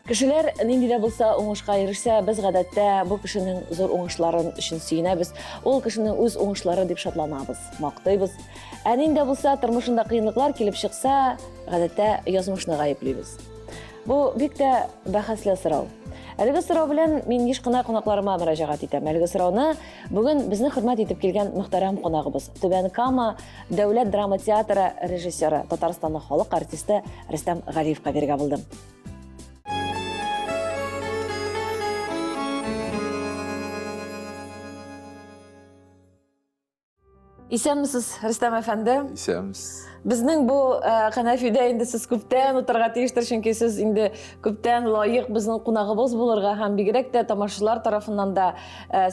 Кешеләр нинди дә булса уңышка ирешсә, без гадәттә бу кешенең зур уңышларын өчен сөенәбез. Ул кешенең үз уңышлары дип шатланабыз, мактыйбыз. Ә нинди булса тормышында кыенлыклар килеп чыкса, гадәттә язмышны гаеплибез. Бу бик тә бәхәсле сорау. Әлеге сорау белән мин еш кына кунакларыма мөрәҗәгать итәм. Әлеге сорауны бүген безне хөрмәт итеп килгән мөхтәрәм кунагыбыз, Түбән Кама дәүләт драма театры режиссеры, Татарстанның халык артисты Рөстәм Галиевка биргә булдым. Исәнмесез, Рөстәм әфәнде? Исәнмез. Безнең бу кәнәфидә инде сез күптән утырырга тиештер, чөнки сез инде күптән лаек безнең кунагыбыз булырга һәм бигрәк тә тамашачылар тарафыннан да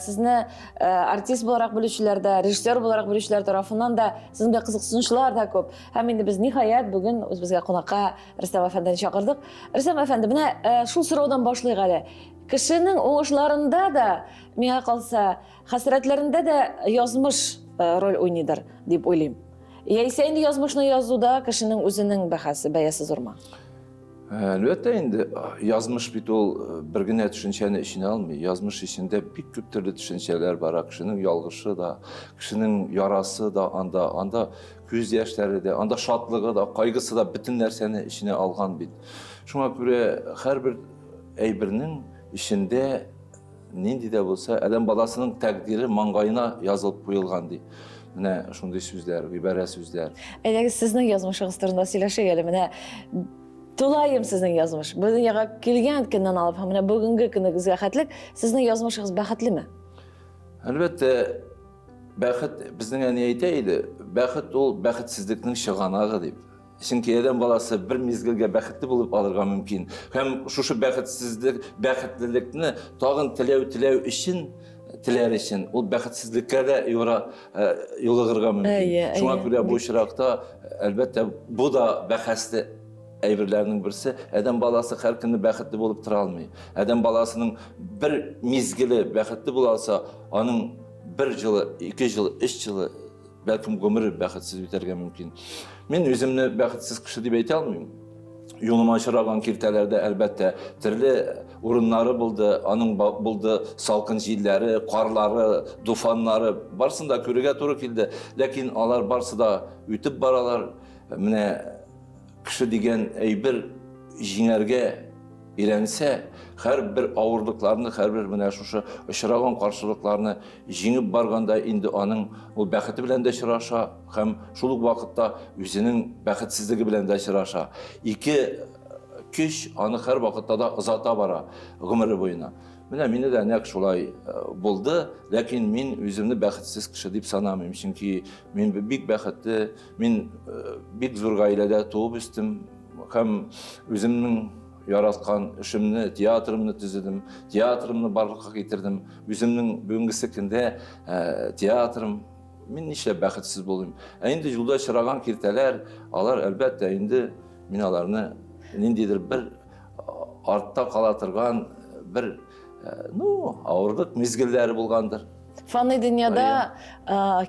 сезне артист буларак белүчеләр дә, режиссер буларак белүчеләр тарафыннан да сезгә кызыксынучылар да күп. Һәм инде без ниһаять бүген үзебезгә кунакка Рөстәм әфәндене чакырдык. Рөстәм әфәнде, менә шул сораудан башлыйк әле. Кешенең уңышларында да, миңа калса, хәсрәтләрендә дә язмыш роль уйныйдыр дип уйлыйм. Яисә инде язмышны язуда кешенең үзенең бәхәсе, бәясе зурма? Әлбәттә инде язмыш бит ул бер генә төшенчәне эченә алмый. Язмыш эчендә бик күп төрле төшенчәләр бар. Кешенең ялгышы да, кешенең ярасы да, анда күз яшьләре дә, анда шатлыгы да, кайгысы да бөтен нәрсәне эченә алган бит. Шуңа күрә һәрбер әйбернең эчендә нинди дә булса, адәм баласының тәкъдире маңгайына язылып куелган ди. Менә шундый сүзләр, гыйбарә сүзләр. Әйдәгез сезнең язмышыгыз турында сөйләшик әле. Менә тулаем сезнең язмыш. Бу дөньяга килгән көннән алып, һәм менә бүгенге көнегезгә хәтлек сезнең язмышыгыз бәхетлеме? Әлбәттә, бәхет безнең әни әйтә иде, бәхет ул бәхетсезлекнең чыганагы дип. Чөнки адәм баласы бер мизгелгә бәхетле булып алырга мөмкин. Һәм шушы бәхетсезлекне тагын теләү өчен, теләр өчен ул бәхетсезлеккә дә юлыгырга мөмкин. Шуңа күрә бу очракта әлбәттә бу да бәхәсле әйберләрнең берсе. Адәм баласы һәр көнне бәхетле булып тора алмый. Адәм баласының бер мизгеле бәхетле була алса, аның 1 ел, 2 ел, 3 ел бәлкем гомере бәхетсез үтәргә мөмкин. Мен үземне бәхетсез кеше дип әйтә алмыйм. Юлыма очраган киртәләрдә әлбәттә төрле урыннары булды, аның булды салкын җилләре, карлары, дуфаннары, барсын да күрергә туры килде. Ләкин алар барсы да үтеп баралар. Менә кеше дигән әйбер җиңәргә өйрәнсә, һәрбер авырлыкларны, һәрбер менә шушы очраган каршылыкларны җиңеп барганда инде аның ул бәхете белән дә очраша, һәм шул ук вакытта үзенең бәхетсезлеге белән дә очраша. Ике көч аны һәр вакытта да озата бара гомере буена. Менә мине дә нәкъ шулай булды, ләкин мин үземне бәхетсез кеше дип санамыйм, чөнки мин бик бәхетле, мин бик зур гаиләдә туып үстем, һәм үземнең яраткан эшемне, театрымны төзедем, театрымны барлыкка китердем. Үземнең бүгенге көндә театрым, мин нишләп бәхетсез булыйм? Инде юлда очраган киртәләр, алар әлбәттә инде мин аларны ниндидер бер артта кала торган бер авырлык мизгелләре булгандыр. Фаны дөньяда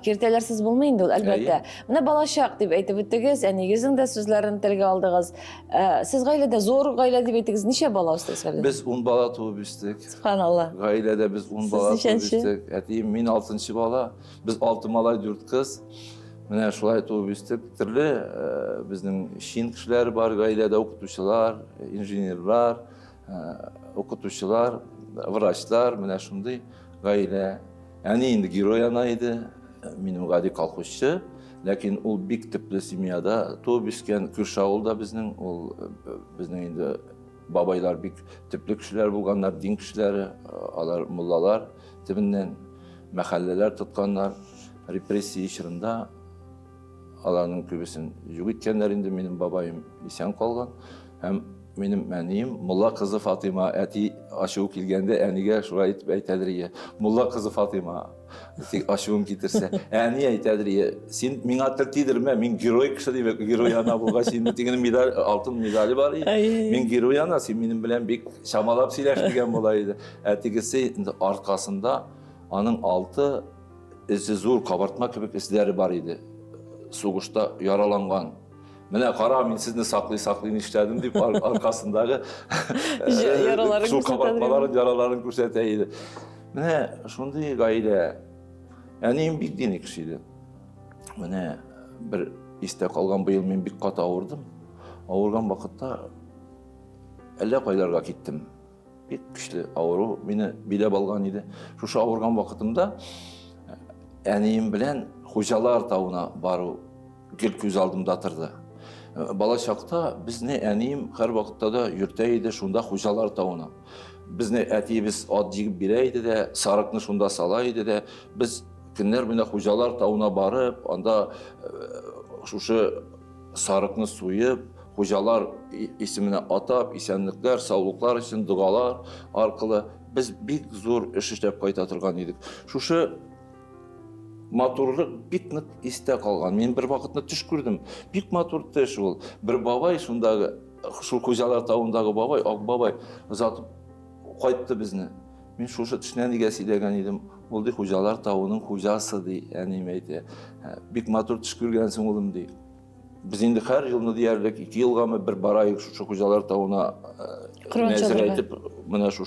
киртәләрсез булмый инде ул, әлбәттә. Менә балачак дип әйтеп үттегез, әнигезнең дә сүзләрен телгә алдыгыз. Сез гаиләдә зур гаилә дип әйтегез, ничә бала үстегез? Без 10 бала туып үстек. Субханалла. Гаиләдә без 10 бала туып үстек. Әтием, мин 6-нчы бала. Без 6 малай, 4 кыз. Менә шулай туып үстек. Төрле безнең чин кешеләр бар гаиләдә, укытучылар, инженерлар, укытучылар, врачлар, менә шундый гаилә. Әни инде герой ана иде, минем гади колхозчы, ләкин ул бик төпле семьяда туып үскән, күрше авылда безнең, ул безнең инде бабайлар бик төпле кешеләр булганнар, дин кешеләре, алар муллалар, төбеннән мәхәлләләр тотканнар, репрессия чорында аларның күбесен юк иткәннәр. Инде минем бабаем исән калган, һәм минем әнием Мулла кызы Фатима, әти ачуы килгәндә әнигә шулай итеп әйтәдер, Мулла кызы Фатима, тик ачуым китерсә, әни әйтәдер, син миңа тел тидермә, мин герой кеше дип, герой ана булгач, син тигән медаль, алтын медале бар иде. Мин герой ана, син минем белән бик шамалап сөйләшмәгән була иде. Әтигесе аркасында аның 6 эзе зур кабартма кебек эзләре бар иде. Сугышта яраланган. Менә кара, мин сезне саклый эшләдем дип аркасындагы Яраларын шул күрсәтә кабатларын, яраларын күрсәтә иде. Менә шундый гаилә. Әнием бик дини кеше иде. Менә бер истә калган быел мин бик каты авырдым. Авырган вакытта әллә кайларга киттем. Бик көчле авыру мине биләп алган иде. Шушы авырган вакытымда әнием белән Хуҗалар тауына бару гел күз алдымда торды. Бала чакта безне әнием һәр вакытта да йөртә иде шунда Хуҗалар тауына. Безне әтиебез ат җигеп бирә иде дә, сарыкны шунда сала иде дә, без көннәр менә Хуҗалар тауына барып, анда шушы сарыкны суеп, Хуҗалар исеменә атап, исәнлекләр, саулыклар өчен дугалар аркылы без бик зур эш эшләп кайта торган идек. Шушы матурлык бик нык истә калган. Мин бер вакытны төш күрдем. Бик матур төш ул. Бер бабай шундагы, шул Хуҗалар тауындагы бабай, ак бабай, озатып кайтты безне. Мин шушы төшнән нигә сөйләгән идем. Ул ди Хуҗалар тауының хуҗасы ди, әнием әйтә. Бик матур төш күргәнсең улым ди. Biz indi her yılını diyerlik 2 yılga mı bir barayık şu Хуҗалар tauına nezir etip, mına şu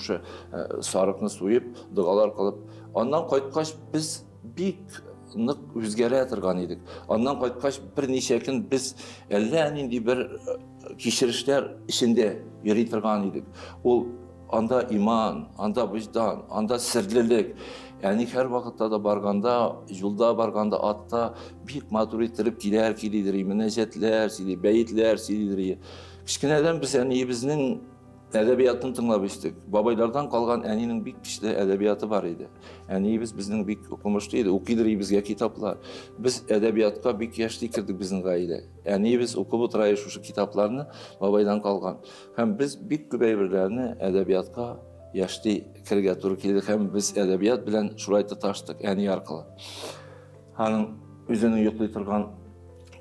sarıkны suyup, dıgalar kalıp. Ondan kayıtkaç biz bik нык üzgere turgan edik. Ondan kayıtkaç bir neçe gün biz әллә нинди bir kişirişler içinde yürüy turgan edik. Ol anda iman, anda vicdan, anda sirlilik. Yani her vakitte da barganda, yolda barganda atta büyük matur ettirip kiler müneccetler, beyitler, Kiçkineden biz yani bizning edebiyatını tınlamıştık. Babaylardan kalgan eninin bir kişide edebiyatı var idi. Yani bizning bik okumuştuydu, okuydur bizge kitaplar. Biz edebiyatka bik yaşlı kirdik bizning aile. Yani biz okup oturayı şu kitaplarını babaydan kalgan. Hem biz bik gübeyberlerini edebiyatka yaşlı kirge turu keldik. Hem biz edebiyat bilen şurayta taştık, eni arkalı. Hanım üzünü yukluy turgan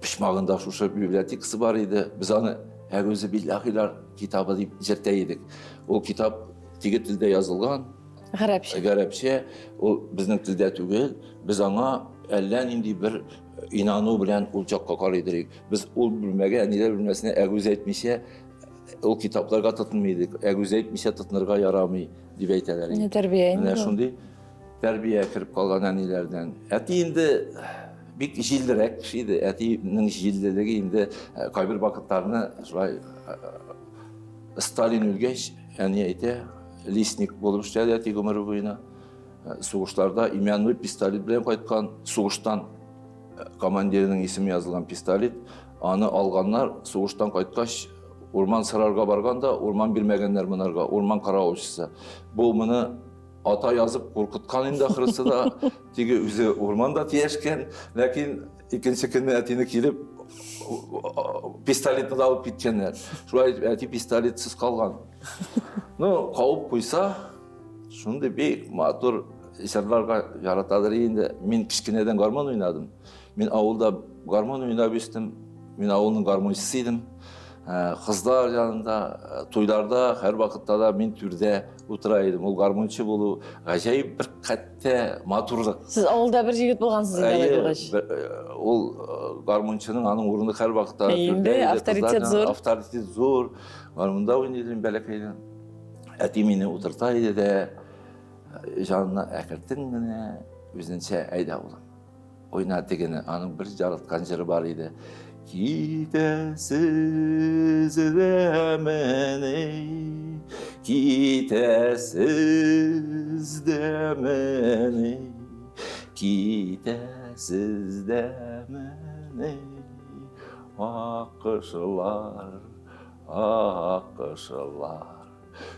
pişmağında şu bibliotekası var idi. Biz onu Əgözü billahiler kitabı deyip zirteydik. O kitap tigi tilde yazılgan. Garapça. O bizning tilde tügel. Biz ona əllə indi bir inanı bilen olacak kakar edirik. Biz ol bilmege, niler bilmesine əgöz etmişe o kitaplarga tutulmaydık. Əgöz etmişe tutulurga yaramay deyip eyteler. Ne terbiye indi? Şundi terbiye kirip kalgan ənilerden. Əti indi bik jildirek şeydi. Əti'nin jildiligi indi kaybir vakitlarını Stalin ülgeç, yani eyte lisnik bolup işledi Əti ömrü boyuna. Soğuşlarda imanlı pistolet bilen kayıtkan, soğuştan komandirinin ismi yazılan pistolet. Anı alganlar soğuştan kayıtkaş orman sararga barganda, orman bilmegenler mınarga, orman kara oşisa. Bu mını ata yazıp korkutkan indi ahırısı da tigi üzü ormanda tiyeşken, lakin ikinci günde Əti'ni kilip pistoletini de alıp gitkenler. Şurayı Əti pistoletsiz kalgan. No, kavup koysa, şunda bir matur eserlerga yaratadır indi. Min kiçkineden garman oynadım. Min avulda garman oynayıp istim. Min avulun garmonçisiydim. Kızlar yanında, toylarda, her vakitte da min türde oturaydım. O garmonçi bolu, acayip bir katte maturluk. Siz avulda bir jigit bolgansız indi. Ol garmonçinin anın orunu her vakitte türde. Avtoritet zor. Avtoritet zor. Garmonda oynaydım belekeyden. Әти мені отыртайды да, жанына әкірттің мені, өзінше әйда болам. Ойна дегені, аның бір жаратқан жыры бар еді. Kitesiz de meni, kitesiz de meni, kitesiz de meni, akışlar, akışlar.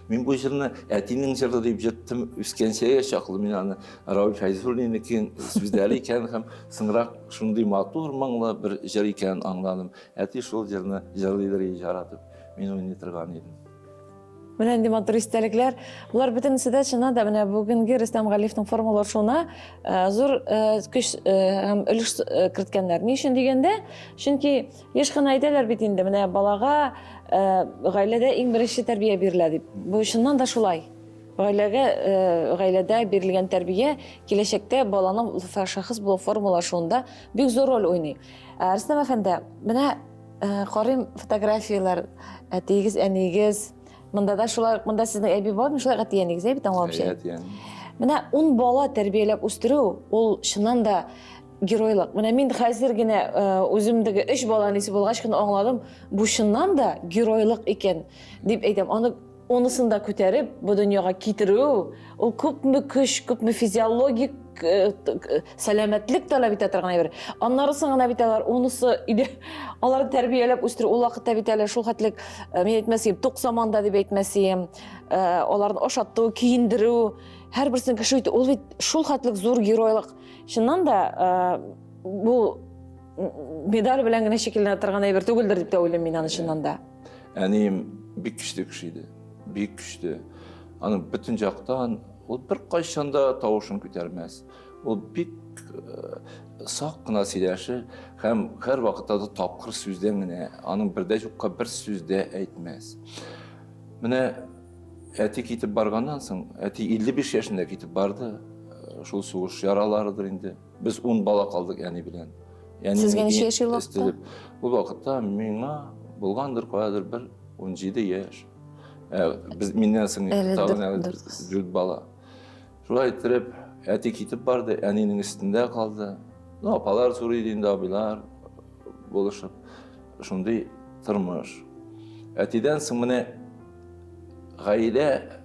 Мен бұл жырны Әтинің жыры деп жеттім, үскеншеге шақылы мен аны Рауи Файзуллин екен, сөздәлі екен, һәм сыңырақ шундай матур маңлы бір жыр екенін аңладым. Әти шул жырны жырлыйдыр жаратып, мен ойнай тұрған едім. Менә инде матур истәлекләр. Булар бөтенесе дә чыннан да менә бүгенге Рөстәм Галиевның формалар шуна зур көч һәм өлеш керткәннәр. Ни өчен дигәндә, чөнки яшь кына әйтәләр бит инде менә балага гаиләдә иң беренче тәрбия бирелә дип. Бу чыннан да шулай. Гаиләдә бирелгән тәрбия киләчәктә баланың шәхес булу формалашуында бик зур роль уйный. Рөстәм әфәнде, менә Карыйм фотографиялар, әтигез, әнигез. Монда да шулай, монда сезнең әби бармы? Шулай әтиянигез бит аңлапчы. Yani. Менә 10 бала тәрбияләп үстерү, ул чыннан да геройлык. Менә мин хәзер генә үземдәге 3 баланы исе булгач кына аңладым, бу чыннан да геройлык икән дип әйтәм. Аны онысын да күтәреп, бу дөньяга китерү, ул күпме көч, күпме физиологик сәламәтлек таләп итә торган әйбер. Аннарысын гына бит алар, онысы иде, аларны тәрбияләп үстерү, ул вакытта бит әле шул хәтлек, мин әйтмәсем, тук заманда дип әйтмәсем, аларны ашатту, киендерү, һәрберсен кеше итү, ул бит шул хәтлек зур геройлык. Чыннан да бу медаль белән генә шикелләнә торган әйбер түгелдер дип тә уйлыйм мин аны чыннан да. Yani bik güçlü kişiydi. Bik güçlü. Anın bütün jaqtan ol bir qaşanda tavuşun көтәрмәс. Ol bik saq qına сөйләши һәм һәр вакытта да тапкыр сүздән генә, аның бердә юкка бер сүздә әйтмәс. Менә әти китеп барганнан соң, әти 55 яшында китеп барды. Шул сугыш яраларыдыр инде. Без 10 бала калдык әни белән. Сезгә ничә яшь ул вакытта? Ул вакытта миңа булгандыр кадәр бер 17 яшь. Biz minнән соң тагын 4 бала. Шулай итеп, әти китеп барды, әнинең өстендә калды. Ну, апалар сорый инде, абыйлар булышып. Шундый тормыш. Әтидән соң менә гаилә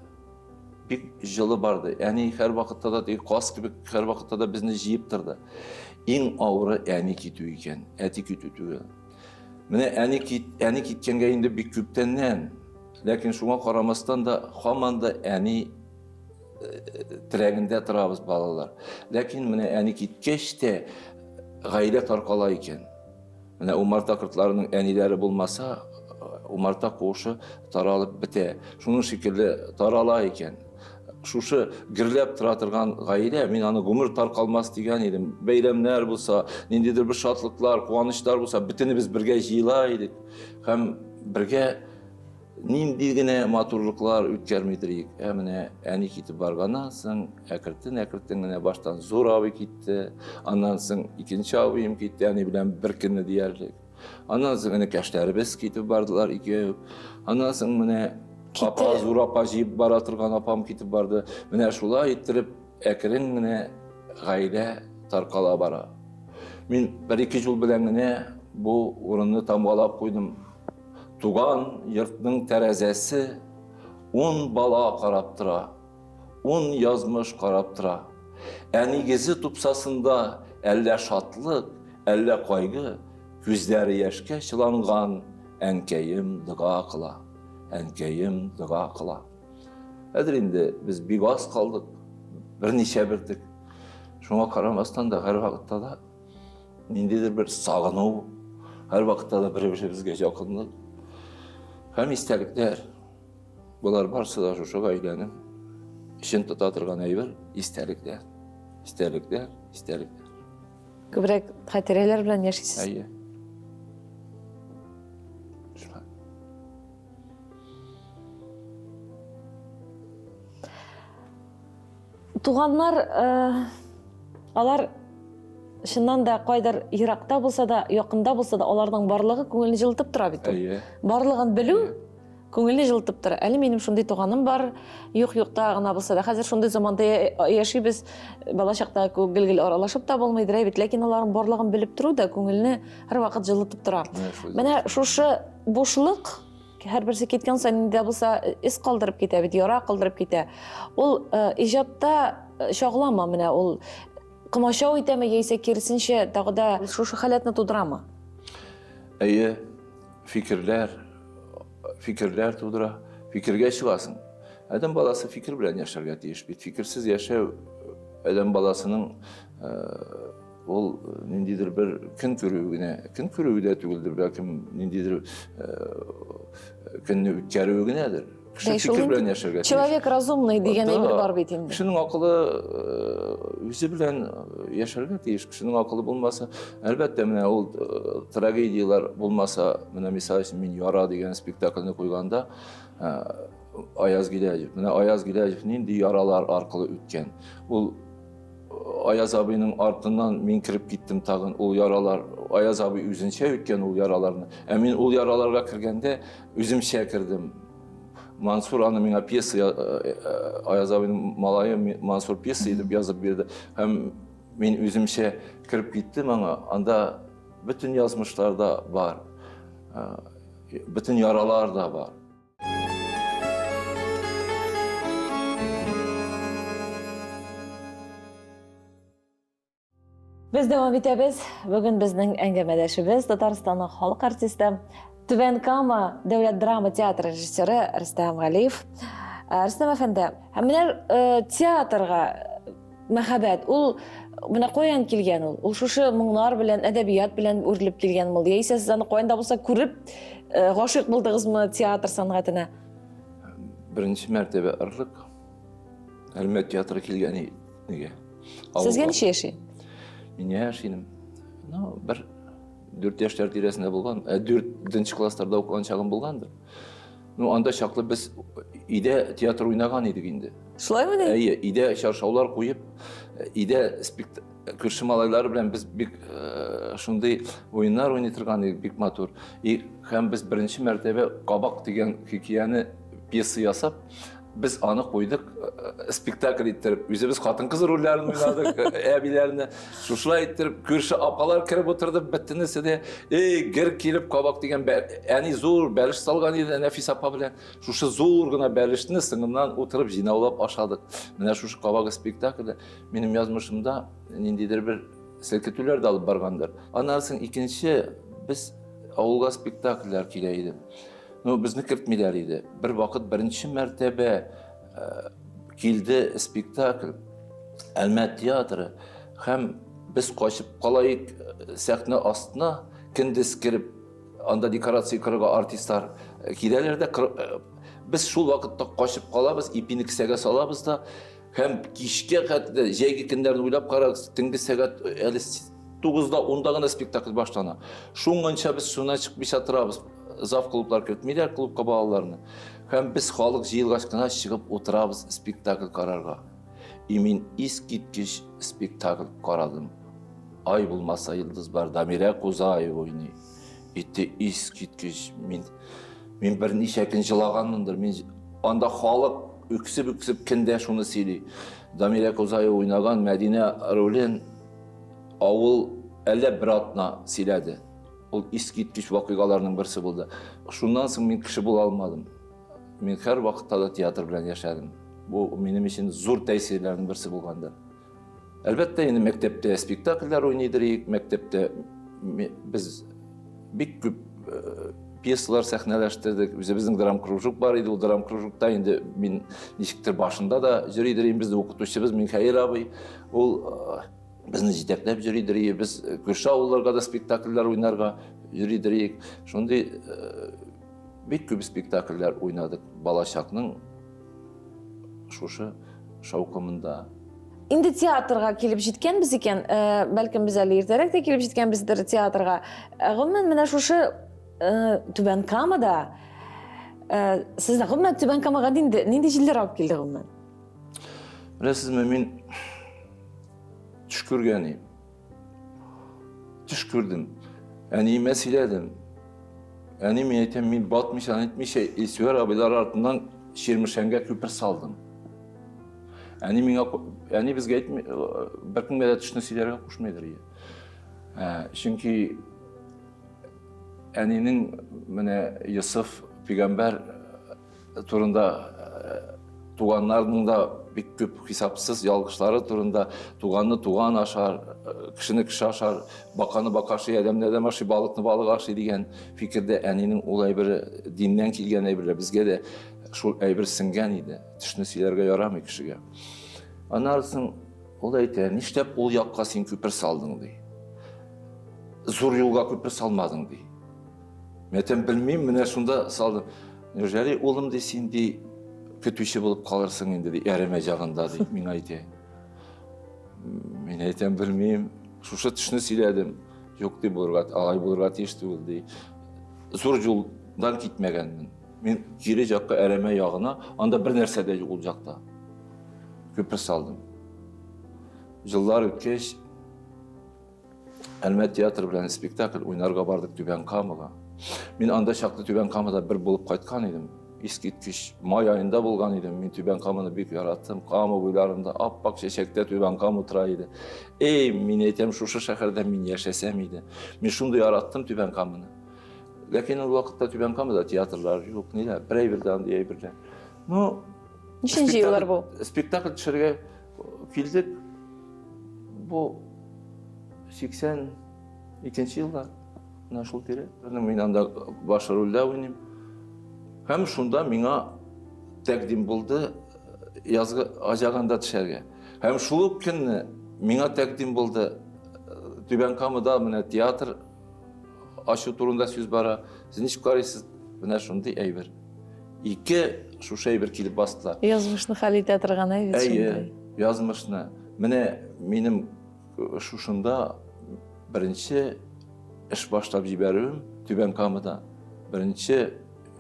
бик җылы барды. Әни һәр вакытта да кас кебек һәр вакытта да безне җыеп торды. Иң авыры әни китү икән, әти китү түгел. Менә әни киткәнгә инде бик күптәннән, ләкин шуңа карамастан да һаман да әни тирәгендә торабыз балалар. Ләкин менә әни киткәч тә гаилә таркала икән. Менә умарта кыртларының әниләре булмаса, умарта куышы таралып бетә. Шуның шикелле тарала икән. Шушы гирләп тора торган гаилә, мин аны гомер таркалмас дигән идем. Бәйрәмнәр булса, ниндидер бер шатлыклар, куанычлар булса, битенебез бергә җыела идек. Һәм бергә нинди генә матурлыклар үткәрмидер идек. Менә әни китеп барганнан соң, әкертен генә баштан зур абый китте. Аннан соң икенче абыем китте, әни белән бер көнне диярлек. Аннан соң генә кәшләребез китеп бардылар икәү. Аннан соң менә апа, зур апа җыеп бара торган апам китеп барды. Менә шулай иттереп, әкрен генә гаилә таркала бара. Мин 1-2 ел белән генә бу урынны тамгалап куйдым. Туган йортның тәрәзәсе 10 бала карап тора. 10 язмыш карап тора. Әнигезе тупсасында әллә шатлык, әллә кайгы, күзләре яшькә чыланган, әнкәем дога кыла. Әнкәем дога кыла. Хәзер инде без бик аз калдык, берничә бирдек. Шуңа карамастан да һәр вакытта да ниндидер бер сагыну, һәр вакытта да бер-беребезгә якынлык. Һәм истәлектәр. Булар барсы да шушы гаиләнең ишен тота торган әйбер истәлектәр. Истәлектәр. Күбрәк хатирәләр белән яшисез. Әйе. Туганнар, алар шыннан да кайдар еракта булса да, якында булса да, аларның барлыгы күңелне җылытып тора бит. Барлыгын белү күңелне җылытып тора. Әле минем шундый туганым бар, юк-юкта гына булса да, хәзер шундый заманда яшибез, балачакта гел-гел аралашып та булмыйдыр бит, ләкин аларның барлыгын белеп тору да күңелне һәр вакыт җылытып тора. Менә шушы бушлык һәрберсе киткән саен инде булса ис калдырып китә бит, яра калдырып китә. Ул иҗатта шагылама, менә ул кымашау итәме, яисә киресенчә тагы да шушы халәтне тудырамы? Әйе, фикерләр тудыра, фикергә чыгасың. Адәм баласы фикер белән яшәргә тиеш бит. Фикерсез яшәү адәм баласының ул ниндидер бер көн күрү дә түгелдер, бәлкем ниндидер көнне үткәрү генәдер. Кеше фикер белән яшәргә тиеш. Человек разумный дигән әйбер бар бит инде. Кешенең акылы үзе белән яшәргә тиеш. Кешенең акылы булмаса, әлбәттә менә ул трагедиялар булмаса, менә мисал өчен мин Яра дигән спектакльне куйганда, Аяз Гиләҗев нинди яралар аркылы үткән. Ул Ayaz abinin артынан мен кіріп кеттім тағын ол яралар. Ayaz abi üzünçe өткен ол яраларны. Мен ол яраларға кіргенде üzümçe кірдім. Mansur Hanım mine piyasa Ayaz abinin malayı Mansur piyasa edip yazıp verdi. Hem men üzümçe kirip gittim ama anda bütün yazmışlar da var. Bütün yaralar da var. Biz devam etemiz. Bugün bizning әңгәмәдәшебез Татарстанның халык артисты Түбән Кама Дәүләт драма театры режиссеры Рөстәм Галиев. Рөстәм әфәнде, менә театрга мәхәббәт ул менә каян килгән ул? Ул шушы моңнар белән, әдәбият белән үрелеп килгән ул. Яисә сез аны каян да булса күреп гашыйк булдыгызмы театр сәнгатенә? Birinci mərtəbə ırlıq. Әлмәт театры килгән иде. Сезгә ничә яши? Мен яшеймін. Bir 4 yaşlar тирәсендә булган, 4-нче классларда укыган чагым булгандыр. Анда чаклы без өйдә театр уйнаган идек инде. Шулаймы ди? Әйе, өйдә чаршаулар куеп, өйдә күрше малайлар белән без бик шундый уеннар уйный торган идек, бик матур. Һәм без беренче мәртәбә Кабак дигән хикәяне пьеса ясап, biz аны куйдык, спектакль иттереп, үзебез хатын-кыз рольләрен уйнадык, әбиләрне. Шушылай иттереп, күрше апалар киреп утырды, бөтенесе дә, гер килеп Кабак дигән әни зур бәлеш салган иде Нәфис апа белән. Шушы зур гына бәлешне сыңыннан утырып җыйнаулап ашадык. Менә шушы Кабак спектакле минем язмышымда ниндидер бер селкетүләр дә алып баргандыр. Аннан соң икенче біз авылга спектакльләр килә иде. Безне кертмиләр иде. Bir вакыт беренче мәртәбә килде спектакль Әлмәт театры һәм без качып калайык сәхнә астына киндис киреп анда декорация кырга артистлар киләләр дә без шул вакытта качып калабыз, ипине кисәгә салабыз да һәм кичкә хәтта җәйге көннәрне уйлап карагыз, төнге сәгать 9-да 10-да гына спектакль башлана. Шуңганча без суна чыкмыйча торабыз. Зав клублар кертмиләр клубка балаларны. Һәм без халык җыелгач кына чыгып утырабыз спектакль карарга. Мин искиткеч спектакль карадым. Ай булмаса йылдыз бар, Дамира Кузаева уйный. Итте искиткеч мин берничә көн җылаганмындыр. Мин анда халык үксеп киндә шуны сөйли. Дамира Кузаева уйнаган Мәдинә ролен авыл әллә бер атна сөйләде. Ул искиткеч вакыйгаларның берсе булды. Шуннан соң мин кеше була алмадым. Мин һәр вакытта да театр белән яшәдем. Бу минем өчен зур тәэсирләрнең берсе булгандыр. Әлбәттә, инде мәктәптә спектакльләр уйныйдык, мәктәптә без бик күп пьесалар сәхнәләштердек. Безнең драм кружок бар иде, ул драм кружокта инде мин ничектер башында да йөридем, безне укытучыбыз Михаил абый, ул bizni җитәкләп йөридер, без күрше авылларга да спектакльләр уйнарга йөридер. Шундый бик күп спектакльләр уйнадык балачакның шушы шаукымында. Инде театрга килеп җиткәнбез икән, бәлкем без әле иртәрәк тә килеп җиткәнбездер театрга. Гомумән менә шушы Түбән Камада сез гомумән Түбән Камага нинди җилләр алып килде гомумән? Беләсезме, мин Түш күргәнем. Түш күрдем. Әниемә сөйләдем. Әним әйтәм, мин батмыйча, әйтмичә, Илсуар абыйлар артыннан Ширмешәнгә күпер салдым. Әни безгә әйтми, беркемгә дә төшне сөйләргә кушмыйдыр. Чөнки әнинең менә Йосыф пәйгамбәр турында туганнарның да бик күп хисапсыз ялгышлары турында туганны туган ашар, кешене кеше ашар, баканы бакашы, адәмне адәм ашый, балыкны балык ашый дигән фикердә әнинең ул әйбере диннән килгән әйберләр безгә дә шул әйбер сиңгән иде. Төшне сөйләргә ярамый кешегә. Аннан соң ул әйтә, нишләп ул якка син күпер салдың ди. Зур юлга күпер салмадың ди. Мен белмим, менә шунда салдым. Нәҗәри улым ди, син ди көтүче булып калырсың инде ди, әрәмә җагында ди, мин әйтә. Мин әйтәм, белмим, шушы төшне сөйләдем. Юк ди, булырга, алай булырга тиеш түгел ди. Зур юлдан китмәгәнмен. Мин кире җакка әрәмә ягына, анда бер нәрсә дә юк ул җакта. Күпер салдым. Yıllar ötkeş Elmet Tiyatr bilen spektakl oynarga bardık Tüben Kamıga. Min anda şaklı Tüben Kamıda bir bulup kaytkan edim. İskitkiş may ayında bulgan edim. Min Tüben Kamı'nı büyük yarattım. Kamı boylarında appak şeşekte Tüben Kamı oturaydı. Ey min etem şuşu şehirde min yaşasam idi. Min şundu yarattım Tüben Kamı'nı. Lakin o vakitte Tüben Kamı'da tiyatrlar yok. Neyle? Birey birden diye birden. No, Nişinci yıllar bu? Spektakl dışarıya kildik. Bu 82 yıllar naşıl tere. Мен анда başrolda oynayım. Hem şunda mine tekdim buldu yazgı acaganda dışarıya. Hem şu günü mine tekdim buldu Tüben Kamı'da mine tiyatr aşı turunda söz bara. Siz ne çıkarıyorsunuz? Buna şunda eyver. İki şu şey bir kilip bastılar. Yazmışını hali teatrgana evet şimdi. Yazmışını. Mine benim şuşunda birinci iş başlap jiberim Tüben Kamı'da. Birinci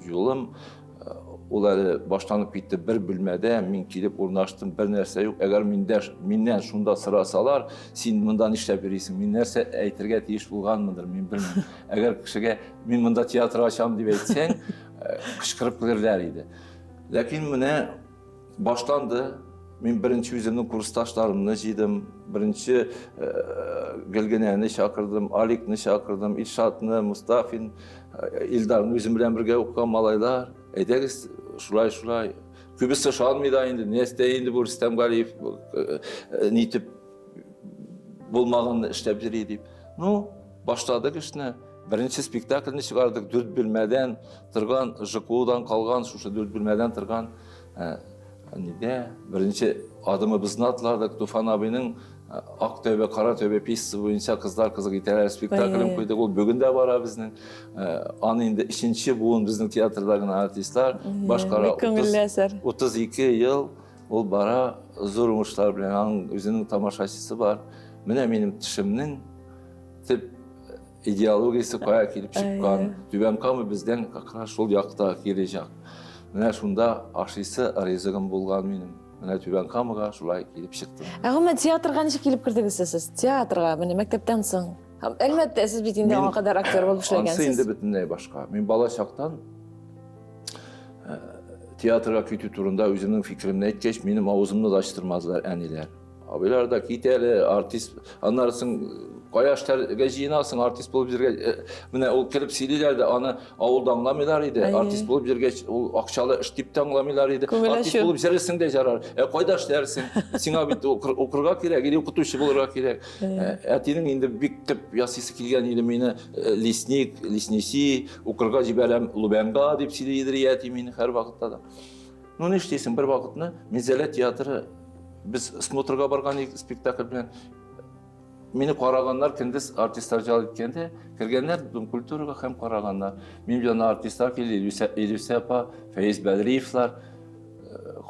yolum uları başlanıp gitti bir bölmede min kilip urnaştım bir nerse yok. Eğer minden şunda sırasalar sen bundan işlep verirsin. Min nerse eytirge iş bulgan mıdır min bilmem. Eğer kişiye min bunda tiyatro açam diye etsen kışkırıp gelirler idi. Lakin mine başlandı. Мен birinci yüzümün kursdaşlarımını jiydim, birinci Gelgeneni şakırdım, Alikni şakırdım, İlşatni, Mustafin, İldar'ın özüm bilen birge okuyan malaylar. Ederiz şulay. Kübüsü şalmıydı indi, neste indi bu Rüstem Galiyev nitip bulmağını işlebilir deyip. No, başladık işine. Birinci spektaklini çıkardık, 4 bölmeden tırgan, Jiku'dan kalgan, şuşu 4 bölmeden tırgan. Nide birinci adımı bizden atlardık Tufan abinin Aktövbe, Karatövbe piyesi boyunca kızlar kızı gitarlar spektaklini koyduk. O bugün de var bizden. Anında işinci buğun bizden tiyatrodaki artistler. Başkara 32 yıl ol bara zormuşlar bilen özünün tamaşaçısı var. Mine benim tişimnin tip ideologiyası koya kelip çıkkan. Tüben Kamı bizden kakra şol yakta gelecek. Mine şunda aşısı arızığım bulgan benim. Mine Tüben Kamıga şulay kelip çıktım. Ama tiyatrga nişe kelip kirdiniz siz? Tiyatrga, mine mektepten soň. Elbette siz bitinde ona kadar aktör bolup işlegensiz. Ansı indi bütünlüğü başka. Men bala şaktan tiyatra kütü turunda özümün fikrimini etkeş, benim ağzımını da açtırmazlar eniler. Abiler da kiteli artist anlarsın Qayaşlar geciyinasın artist bolup jirge mine ol kelip sililer de ana avulda anlamylar idi. Artist bolup jirge ol akçalı iştipte anlamylar idi. Artist bolup jirsin de jarar. Qaydaş dersin. Siňa bit okurga kerek, ili okutuşy bolarga kerek. Atinin indi bik tip ýasysy kilgen idi meni lisnisi okurga jiberem Lubenga dip silidir ýaty meni her wagtda da. No ne işlesin bir wagtny Mizele teatrı biz smotrga bargan spektakl bilen meni qaraganlar kendis artistler jalyp etkende kirgenler dum kulturaga hem qaraganlar. Men bilen artistler keldi, Elifsepa, Feyiz Bedrievler.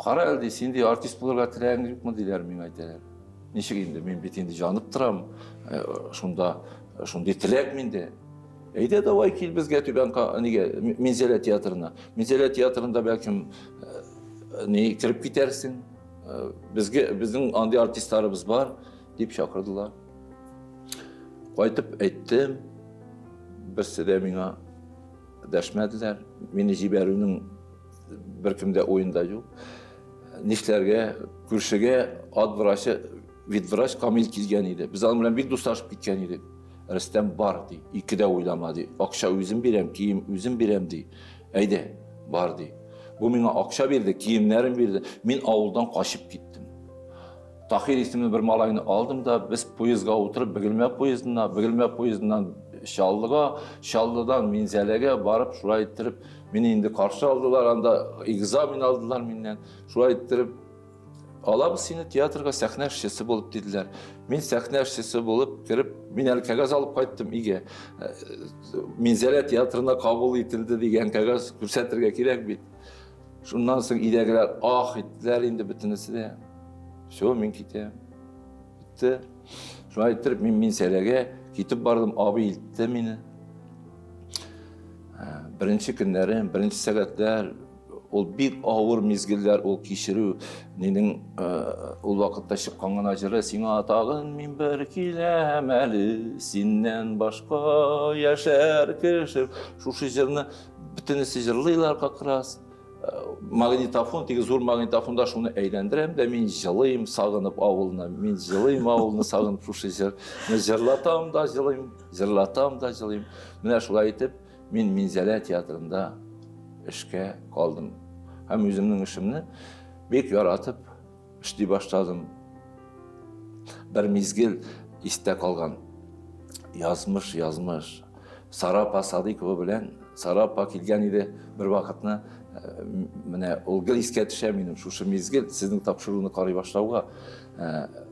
Qara eldi, sendi artist bolarga tilegiň ýokmy diýler men aýtalar. Neşik indi, men bitindi janyp turam. Şunda tilek mende. Eyde davay kil bizge Tüben Mizele teatrına. Mizele teatrında belkim ne kirip gidersin. Bizim andi artistlarımız var deyip şakırdılar. Qaytıp ettim. Birisi de mene deşmediler. Meni jiberүүnün bir kimde oyunda yok. Nişlerge, kürsüge ad vraşı, vid vraş Kamil kilgen idi. Biz alım bilen bir dostlaşıp gitken idik. Rüstem bardı, iki de oylamadı. Akşa üzüm birem, kiyim üzüm biremdi. Eyde, bardı. Bu mene akşa berdi, kiyimlerim berdi. Men avuldan kaçıp gittim. Tahir isimli bir malayını aldım da biz poyizga oturup Bigilme poyizinden Şallı'dan Minzele'ge barıp şuraya ittirip beni indi karşı aldılar anda egzamin aldılar menden. Şuraya ittirip alabı seni tiyatroga sahne işçisi bolup dediler. Men sahne işçisi bolup kirip men el kagaz alıp qaytdım ige. Minzele tiyatrına kabul etildi degen kagaz көрсәтергә kerek bit. Şundan soň idegeler ah etdiler indi bütünüsü de. Şo men kitem. Bitti. Şuna ittirip men Minzele'ge gitip bardım abi iltdi meni. Birinci günlerim, birinci saatler ол бик ауыр мезгілдер, ол кешіру. Ненің ол вақытта шыққан ғана жыры, сиңа тағын мен бір келем әлі, сеннен башқа яшар кішір. Шушы жырны бүтінісі жырлайлар қақырас. Магнитофон, тегі зор магнитофонда шуны әйлендірем де, мен жылайым сағынып ауылына, мен жылайым ауылына сағынып шушы жыр. Мен жырлатам да жылайым, жырлатам да жылайым. Міне шулай етіп, мен Минзәлә театрында ішке қалдым. Һәм өзімнің ішімні бек яратып, ішти баштадым. Бір мезгіл есте қалған. Yazmış. Sarapa Sadikova білән, Sarapa келген еді бір вақытны, міне ол гіл еске түші менің шушы мезгіл сіздің тапшыруыны қарай башлауға.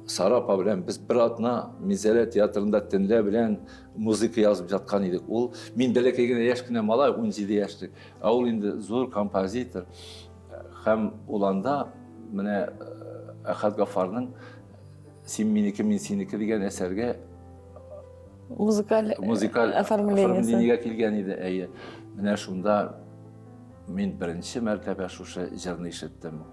Sarapa білән біз бір атына Минзәлә театрында тінлі білән музыка yazып жатқан едік. Ол мен бәлекейгені яшкіне малай, 17 яшты. Ол енді зор композитор. Һәм оланда міне Әхәт Гафарның «Сен менікі, мен сенікі» деген әсерге музыкаль оформлениеге келген еді. Әйе, міне шунда мен бірінші мәртебе шушы жырны ишеттім.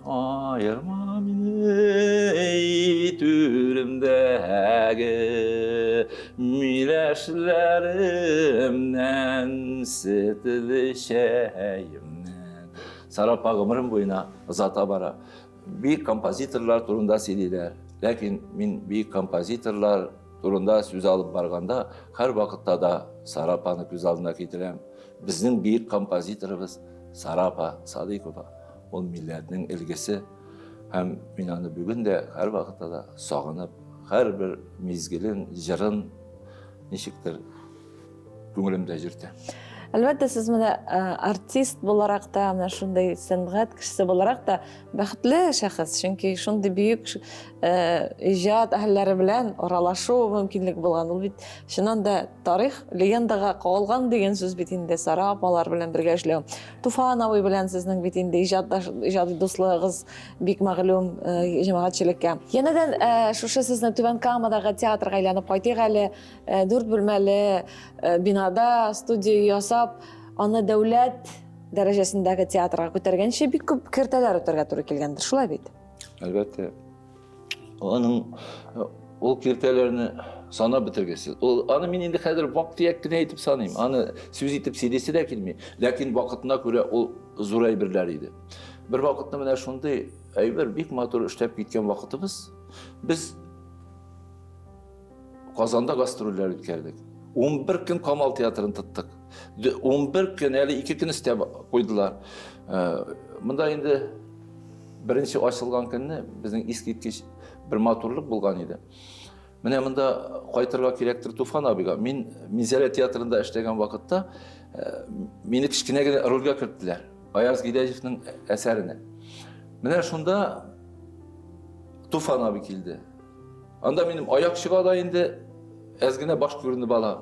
Айырма мені түрімдәгі миләшләремнән сетілі шәйімнән. Sarapa ғымырым бойына ұзата бара. Бейік композиторлар турында сөйлейлер. Ләкин мен бейік композиторлар турында сөз алып барғанда, һәр вақытта да Sarapаны көз алдына кетірем. Біздің бейік композиторымыз Sarapa Sadikova. Ол милләтнең илгесе. Һәм мен аны бүгін де һәр вақытта да сағынып, һәр бір мезгілін, жырын нешіктір көңілімде жүрді. Әлбәттә, сез менә артист буларак та, менә шундай сәнгать кешесе буларак та бәхетле шәхес, чөнки шундый бөек иҗат әһелләре белән аралашу мөмкинлек булган. Ул бит чыннан да тарих легендага калган дигән сүз бит инде. Сарапалар белән бергә эшләү. Туфан абый белән сезнең бит инде иҗади дуслыгыгыз бик мәгълүм җәмәгатьчелеккә. Янәдән шушы сезнең Түбән Камадагы театрга әйләнеп кайтыйк әле. 4 бүлмәле бинада студия ясап, аны дәүләт дәрәҗәсендәге театрга күтәргәнче бик күп кертәләр үтәргә туры килгәндер. Шулай бит? Әлбәттә. Ол кертәләрне сана бетергесез. Аны мен инде хәзер вакыт кенә әйтеп саныйм. Аны сүз итеп сөйләсе дә килми. Ләкин вакытына күрә ул зур әйберләр иде. Бер вакытны менә шундый әйбер бик матур эшләп киткән вакытыбыз. Без Казанда гастрольләр үткәрдек. 11 көн Камал театрын тоттык. 11 көн, әле 2 көн істеп қойдылар. Мында енді бірінші ашылған күнні біздің ескерткіш бір матурлық болған еді. Міне мында қайтырға керектір Туфан абиға. Мен Минзәлә театрында эшләгән вакытта мені кішкенегіне рөлгә кірттілер. Аяз Гиләҗевнең әсәріне. Менә шунда Туфан аби келді. Анда менің аяқ шығада енді әзгіне баш көрінді бала.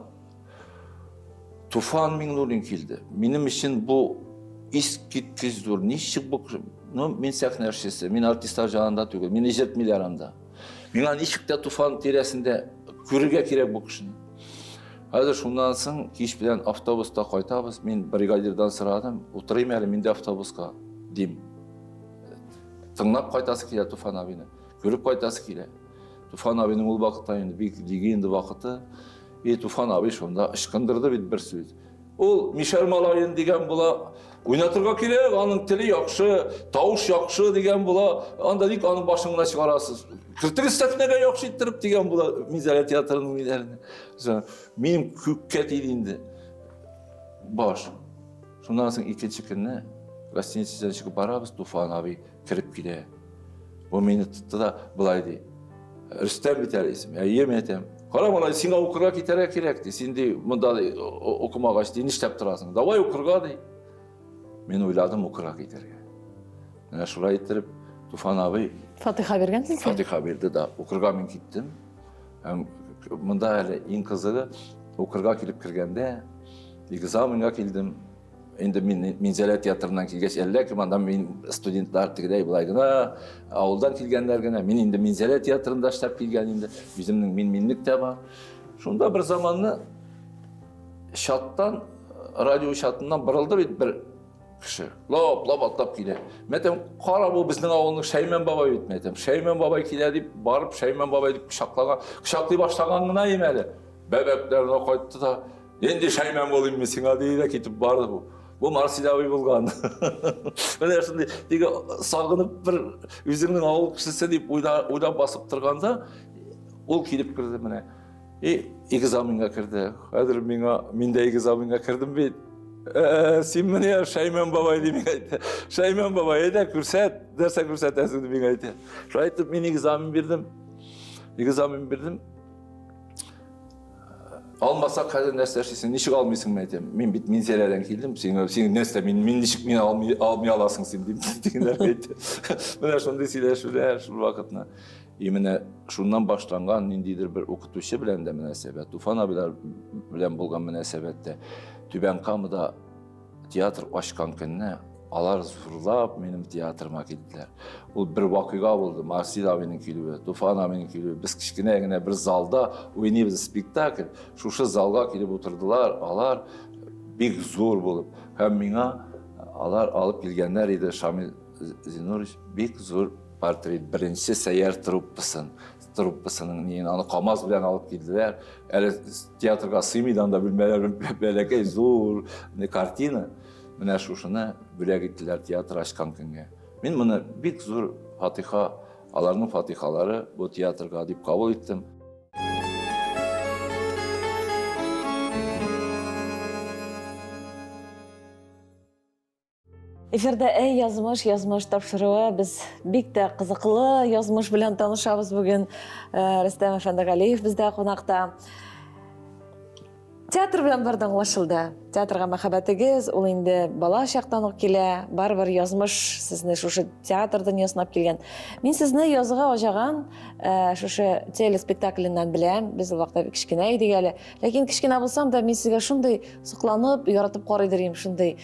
Туфан Миңнуллин келді. Менің үшін бұл ескерткіш зор. Нешік бұл? Мен сәхнә әршесі, мен артистар жағында түгіл, мен ежетмелер анда. Мен нешікте Туфан тересінде көріге керек бұл кішін. Әзір шундан соң кеш білән автобуста қайтабыз. Мен бригадирдан сұрадым, отырайым әлі менде автобусқа дейм. Тыңнап қайтасы келе Туфан абины, көріп қайтасы келе. Туфан абының ол вақытта енді бек дегенді вақыты. Туфан аби шонда ышқындырды бит бір сөз. Ол Мишель Малайын деген бұла ойнатырға керек, аның тілі яқшы, тауыш яқшы деген бұла, анда дейк аның башыңына шығарасыз. Кіртіңіз сәхнеге яқшы еттіріп деген бұла Минзәлә театрының үйлеріне. Менің көкке тейдейінді баш. Шондан соң екінші күнні гостиницадан шығып барабыз, Туфан аби кіріп келе. Ол мені тұтты да бұлай дей. Рүстем бит әлі есім, ем етем. Қара малай, сеңа оқырға кетері керек дей. Сен де мұнда оқымағаш дей, нештеп тұрасың. Давай оқырға дей. Мен ойладым оқырға кетерге. Мені шулай еттіріп, Туфан аби Фатиха бергенсіз? Фатиха берді да, оқырға мен кеттім. Мұнда әлі ең қызығы оқырға келіп кіргенде, экзаменға келдім. Енді мен Минзәлә театрынан келгеш, әлі анда мен студенттар тігідей бұлайғына, ауылдан келгендергіне, мен енді Минзәлә театрында штаб келген енді, өзімнің менмендік те бар. Шонда бір заманны шаттан, радио шатынан бұрылды бір кіші. Лап аттап келе. Мен айтам, қара бұл біздің ауылның Шаймен бабай дейді. Мен айтам, Шаймен бабай келе деп барып, Шаймен бабай деп құшақлай баштағанына емелі. Бәбәктеріне қойыпты да, енді Шаймен болайын мен сеңа дейді, кетіп барды бұл. Бұл Марсидави болған. Міне шындай, деге сағынып бір өзіңнің ауыл кішісі деп ойлап басып тұрғанда, ол келіп кірді міне. Экзаменға кірді. Қазір мен де экзаменға кірдім бе? Сен міне Шаймен бабай демек айтты. Шаймен бабай еді, көрсет, дәрсе көрсетесің демек айтты. Şu айтып, мен экзамен бердім. Алмаса қазір нәрсе ашесің, нешік алмайсың мен айтам. Мен селерден келдім, сен нәрсе, мен нешік мен алмай аласың сен дегендер айтты. Міне шындай сөйлесулер, шыл вақытына. Міне шундан баштанған ниндейдір бір оқытушы білен де мünәсәбәт, Туфан абилар білен болған мünәсәбәтте Түбән Камыда театр ашқан күніне алар зурлап менің театрыма келділер. Ол бір вақиға болды, Марсид абинің келуі, Туфан абинің келуі. Біз кішкене бір залда ойнайбыз спектакль. Шушы залға келіп отырдылар, алар бек зор болып. Һәм миңа алар алып келгенler еді Шамил Зинурович, бек зор портрет. Бірінші сәйер труппасының нейін, аны қамаз білен алып келділер. Әлі театрға сыймайдан да білмелер, бәләкей зор картина. Міне шушыны бүләк еттілер театр ашқан күнге. Мен мұны бек зор фатиха, аларның фатихалары бұл театрға деп қабыл еттім. Эфирде язмыш тапшыруы. Біз бик те қызықлы язмыш белән танышабыз бүген. Рөстәм Әфәндегалиев бездә қонақта. Театр белән бер аңлашылды. Театрга мәхәббәтегез ул инде бала чактан ук килә. Барбер язмыш сезне шушы театр дөньясына килгән. Мин сезне язга ажаган шушы телеспектакльнән беләм. Без ул вакытта кичкенә идек әле. Ләкин кичкенә булсам да мин сезгә шундый сокланып, яратып карый дирим, шундый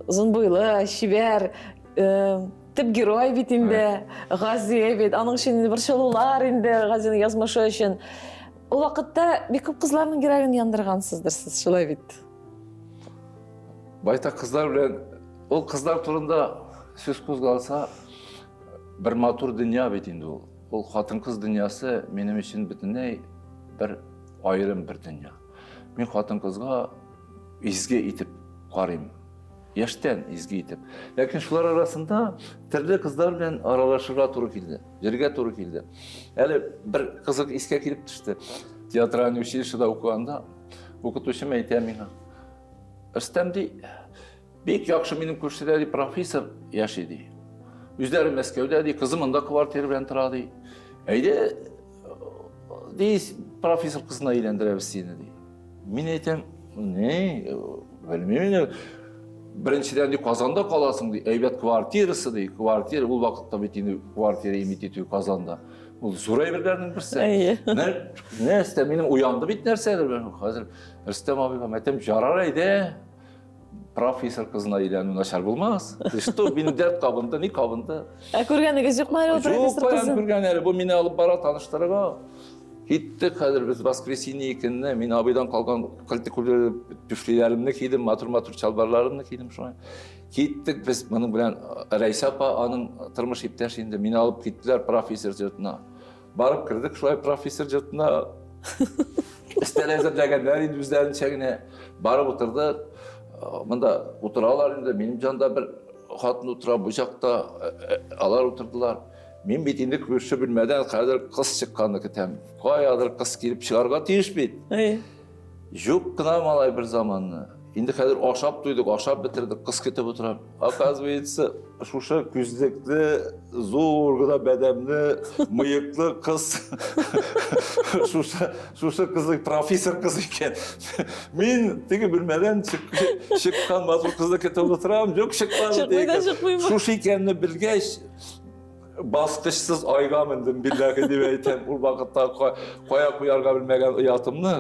озын буйлы, чибәр, тип герой бит инде, Гази бит. Аның өчен бер чолулар инде Газиның язмышы өчен. Ул вакытта бик күп кызларның йөрәген яндыргансыздыр сез, шулай бит. Байтак кызлар белән, ул кызлар турында сөз кузгалса, бер матур дөнья бит инде ул. Ул хатын-кыз дөньясы минем өчен бөтенләй бер айрым бер дөнья. Мин хатын-кызга изге итеп карыйм. Яштан изге итеп. Ләкин шулар арасында төрле кызлар белән аралашырга туры килде, җиргә туры килде. Әле бер кызык искә килеп төште. Театральный училищеда укыганда укытучым әйтә миңа: "Рөстәм ди, бик яхшы минем күршедә ди профессор яши ди. Үзләре Мәскәүдә ди, кызы монда квартира белән тора ди. Әйдә ди, профессор кызына әйләндерәбез сине ди." Мин әйтәм: "Не, белмим. Біріншіден де Қазанда қаласың ди, әйбәт квартирасы ди, квартира, бұл вақытта бит инде квартира имит ету Қазанда. Бұл зур әйберләрнең берсе. Нәрсә минем уянды бит нәрсәдер бер. Хәзер Рөстәм абыйга мәтәм жарар әйдә. Профессор кызына әйләнү начар булмас. Что минем дәрт кабында, ни кабында. Күргәнегез юкмы әле профессор кызын? Күргән әле, бу мине алып бара таныштырырга. Киттік қазір біз воскресенье екеніне, мен абайдан қалған кілтікөлі түфлилерімді кейдім, матур-матур чалбарларымды кейдім шоңай. Киттік біз мұның білән Рәйса апа, аның тұрмыш иптәш енді мені алып кеттілер профессор жұртына. Барып кірдік шоңай профессор жұртына. Істер әзірләгендер енді біздердің шәгіне барып отырды. Мұнда отыралар енді, менің жанда бір қатын отыра, бұл жақта алар отырдылар. Мен бит инде көрші білмәден қазір қыз шыққанды кетем. Қайадыр қыз келіп шығарға тиіш бит. Жоқ қына малай бір заманны. Инде қазір ашап тойдық, ашап бітірдік, қыз кетіп отырам. Оказывается, шушы күздікті, зорғыда бәдәмді, мыйықлы қыз. Шушы қызы профессор қыз екен. Мен тегі білмәден шыққан матур қызды кетіп отырам. Жоқ шықпады дейкі. Шушы екенні білгеш. Басқышсыз айға міндім білләгі деп әйтем. Бұл вақытта қоя қоярға білмеген ұятымны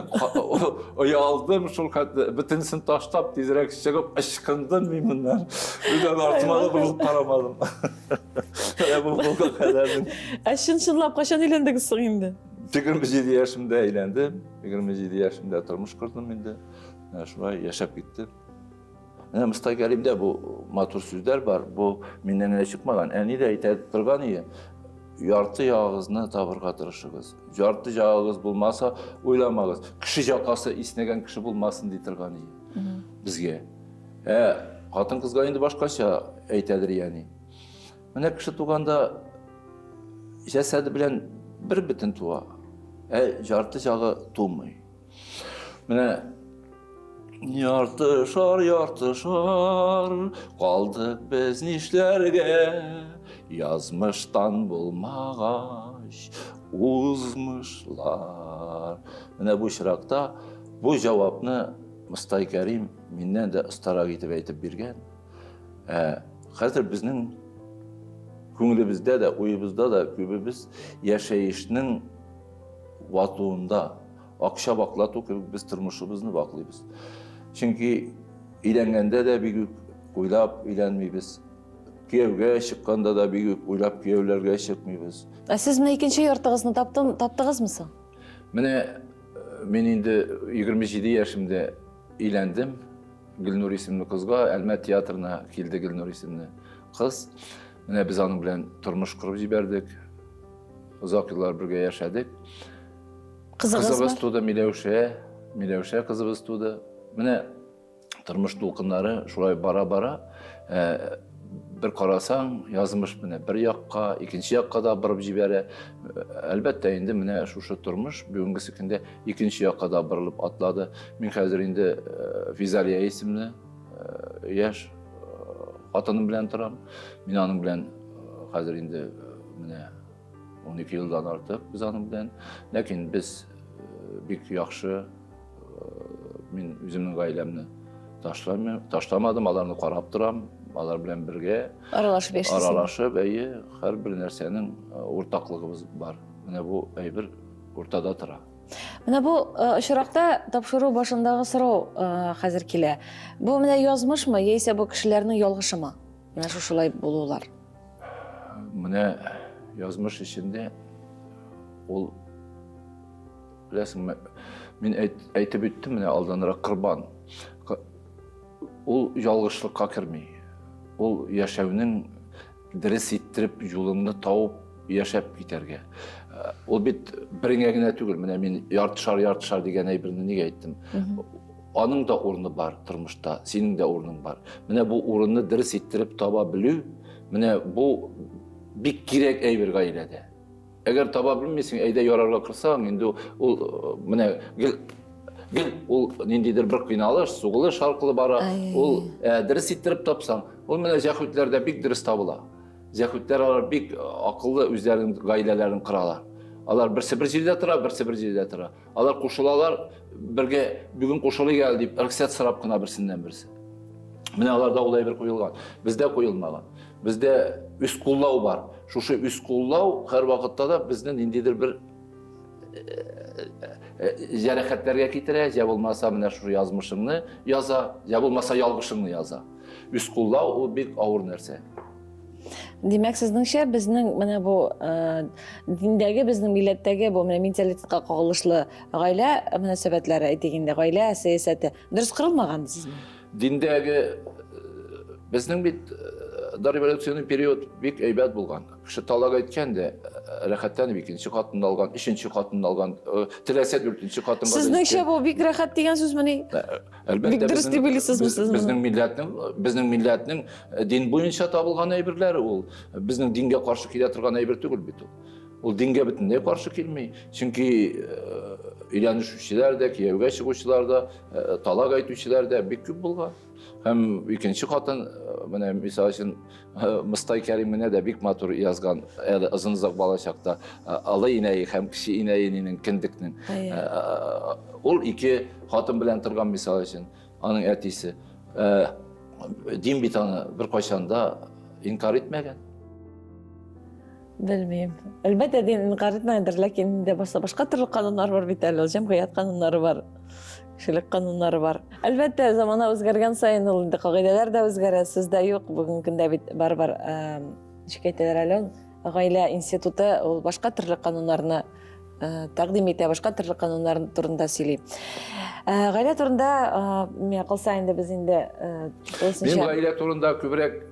ұялдым, шул бүтінсін таштап, тезірек шығып, ышқындым мейміннен. Үйден артымады бұлып қарамадым. Бұл қадардың. Шынлап қашан үйлендіңіз соң енді? 27 yaşımda eğlendim. 27 yaşımda тұрмыш құрдым енді. Шулай яшап кеттім. Менә Мостай Кәримдә бу матур сүзләр бар. Бу миннән генә чыкмаган. Әни дә әйтә торган иде. Ярты ягыгызны табырга тырышыгыз. Ярты ягыгыз булмаса, уйламагыз. Кеше якасы иснәгән кеше булмасын ди торган иде безгә. Хатын кызга инде башкача әйтәдер яни. Менә кеше туганда җәсәде белән бер бөтен туа. Ярты ягы тумый. Менә ярты шар, калдык без нишләргә, язмыштан булмагач, узмышлар. Менә бу чиракта бу җавапны Мостай Кәрим миннән дә остарак итеп әйтеп биргән. Хәзер безнең күңелебездә дә, уебызда да күбебез яшәешнең ватуында, акча баклату кебек без тормышыбызны баклыйбыз. Чөнки өйләнгәндә дә бик уйлап өйләнмибез. Кияүгә чыкканда да бик уйлап кияүләргә чыкмыйбыз. Сез менә икенче йортыгызны таптыгызмы соң? Менә мин инде 27 яшемдә өйләндем. Гөлнур исемле кызга, Әлмәт театрына килде Гөлнур исемле кыз. Менә без аның белән тормыш кырып җибәрдек. Озак еллар бергә яшәдек. Кызыбыз туды, Миләүшә кызыбыз туды. Менә тормыш тулкыннары шулай бара-бара бер карасаң, язмыш менә бер якка, икенче якка да борып җибәрә. Әлбәттә инде менә шушы тормыш бүгенге көндә икенче якка да борылып атлады. Мин хәзер инде Физалия исемле яшь хатыным белән торам. Мин аның белән хәзер инде менә 12 елдан артык без аның белән. Ләкин без бик яхшы, мин үземнең гаиләмне ташламадым, аларны карап торам, алар белән бергә Аралашып яшисез. Аралашып, һәрбер нәрсәнең уртаклыгыбыз бар. Менә бу әйбер уртада тора. Менә бу очракта тапшыру башындагы сорау хәзер килә. Бу менә язмышмы, яисә бу кешеләрнең ялгышымы? Менә шулай булулар. Менә язмыш içinde ул беләсеңме, мин әйтеп үттем менә алданрак Корбан. Ул ялгышлыкка керми. Ул яшәүнең дөрес иттереп юлыңны тауып яшәп китәргә. Ул бит береңә генә түгел, менә мин ярты шар дигән әйберне нигә әйттем. Аның да урыны бар тормышта, синең дә урының бар. Менә бу урынны дөрес иттереп таба белү, менә бу бик кирәк әйбер гаиләдә. Әгәр таба белмисең, әйдә ярарга кырсаң, инде ул менә ул ниндидер бер кыйналыш, сугылыш аркылы бара. Ул дөрес иттереп тапсаң, ул менә җәһүтләрдә бик дөрес табыла. Җәһүтләр бик акыллы үзләренең гаиләләрен кыралар. Алар берсе бер җирдә тора, берсе бер җирдә тора. Алар кушылалар, бергә бүген кушылы гәл дип, рөхсәт сорап кына берсеннән берсе. Менә аларда ул әйбер куелган. Бездә куелмаган. Бездә үз куллау бар. Шушы үз куллау һәр вакытта да безнең ниндидер бер җәрәхәтләргә китерә, я булмаса менә шу язмышыңны яза, я булмаса ялгышыңны яза. Үз куллау ул бик авыр нәрсә. Димәк, сезнеңчә безнең менә бу диндәге, безнең милләттәге бу менә менталитетка кагылышлы гаилә мөнәсәбәтләре әйтегендә, гаилә сәясәте дөрес кырылмаган дисезме? Диндәге безнең бит дореволюционный период бик әйбәт булган. Кеше талак әйткәндә, рәхәтләнеп икенче хатынны алган, өченче хатынны алган, теләсә дүртенче хатынга. Сезнеңчә бу бик рәхәт дигән сүзмени? Әлбәттә, дөрес дип уйлыйсызмы сез моны? Безнең милләтнең дин буенча табылган әйберләре ул. Безнең дингә каршы килә торган әйбер түгел бит ул. Ул дингә бөтенләй каршы килми. Чөнки өйләнешүчеләр дә, кияүгә чыгучылар да, талак әйтүчеләр дә бик күп булган. Һәм икенче хатын, менә мисал өчен Мостай Кәрим менә дә бик матур язган, озын-озак бала чакта, алы инәе һәм кече инәенең кендекнең. Ул ике хатын белән торган мисал өчен, аның әтисе. Дин бит аны бер кайчанда инкар итмәгән. Белмим. Әлбәттә дин инкар итмәгәндер, ләкин инде башка төрле кануннар бар бит әле, җәмгыять кануннары бар. Кешелек кануннары бар. Әлбәттә, замана үзгәргән саен ул инде кагыйдәләр дә үзгәрә, сездә юк. Бүген көндә бит бар ничек әйтәләр әле, гаилә институты ул башка төрле кануннарны тәкъдим итә, башка төрле кануннар турында сөйли. Гаилә турында мен кылса инде без инде Мин гаилә турында күбрәк